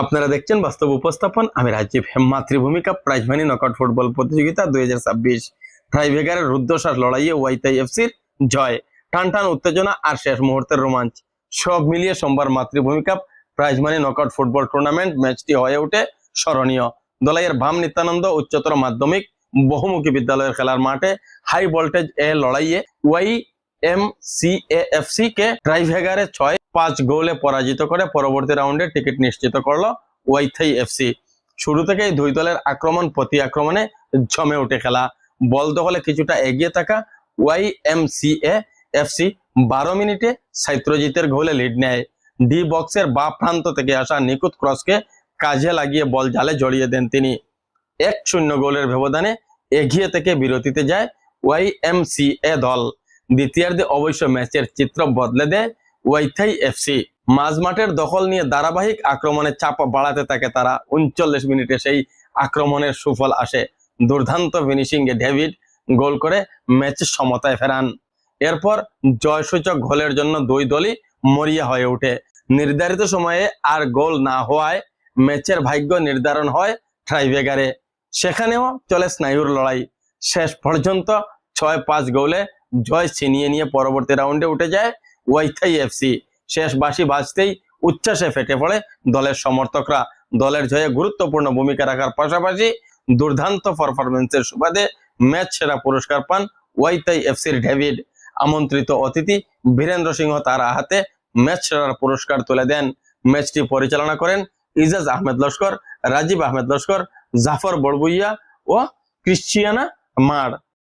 আপনারা দেখছেন বাস্তব উপস্থাপন, আমি রাজীব। মাতৃভূমি cup prize money knockout football প্রতিযোগিতা 2026 টাইব্রেকারের রুদ্ধশ্বাস লড়াইয়ে ওয়াইথাই এফসির জয়, টান টান উত্তেজনা আর শেষ মুহূর্তের রোমাঞ্চ সব মিলিয়ে সোমবার মাতৃভূমি cup prize money knockout football tournament ম্যাচটি হয়ে ওঠে স্মরণীয়। দলাইয়ের ভাম নিত্যানন্দ উচ্চতর মাধ্যমিক বহুমুখী বিদ্যালয়ের খেলার মাঠে হাই ভোল্টেজ লড়াইয়ে YMCA কে টাইব্রেকারে 6-5 গোলে পরাজিত করে পরবর্তী রাউন্ডে টিকিট নিশ্চিত করলো ওয়াইথাই এফসি। শুরু থেকেই দুই দলের আক্রমণ প্রতি আক্রমণে জমে ওঠে খেলা। বল দখলে কিছুটা এগিয়ে থাকা YMCA 12 মিনিটে সাইত্রজিতের গোলে লিড নেয়। ডি বক্সের বাঁ প্রান্ত থেকে আসা নিখুঁত ক্রসকে কাজে লাগিয়ে বল জালে জড়িয়ে দেন তিনি। 1-0 গোলের ব্যবধানে এগিয়ে থেকে বিরতিতে যায় YMCA দল। দ্বিতীয়ার্ধে অবশ্য ম্যাচের চিত্র বদলে দেয় ওয়াইথাই এফসি। মাঝমাঠের দখল নিয়ে ধারাবাহিক আক্রমণের চাপ বাড়াতে থাকে তারা। 39 মিনিটে সেই আক্রমণের সুফল আসে। দুর্দান্ত ফিনিশিং এ ডেভিড গোল করে ম্যাচ সমতায় ফেরান। এরপর জয়সূচক গোলের জন্য দুই দলই মরিয়া হয়ে ওঠে। নির্ধারিত সময়ে আর গোল না হওয়ায় ম্যাচের ভাগ্য নির্ধারণ হয় টাইব্রেকারে। সেখানেও চলে স্নায়ুর লড়াই। শেষ পর্যন্ত 6-5 গোলে জয় ছিনিয়ে নিয়ে পরবর্তী রাউন্ডে উঠে যায় ওয়াইথাই এফসি। শেষ বাঁশি বাজতেই উচ্ছ্বাসে ফেটে পড়ে দলের সমর্থকরা। দলের জয়ে গুরুত্বপূর্ণ ভূমিকা রাখার পাশাপাশি দুর্দান্ত পারফরমেন্সের সুবাদে ম্যাচ সেরা পুরস্কার পান ওয়াইথাই এফসির ডেভিড। আমন্ত্রিত অতিথি বীরেন্দ্র সিংহ তার হাতে ম্যাচ সেরার পুরস্কার তুলে দেন। ম্যাচটি পরিচালনা করেন ইজাজ আহমেদ লস্কর, রাজীব আহমেদ লস্কর, জাফর বড়বুইয়া ও ক্রিশ্চিয়ানা মার।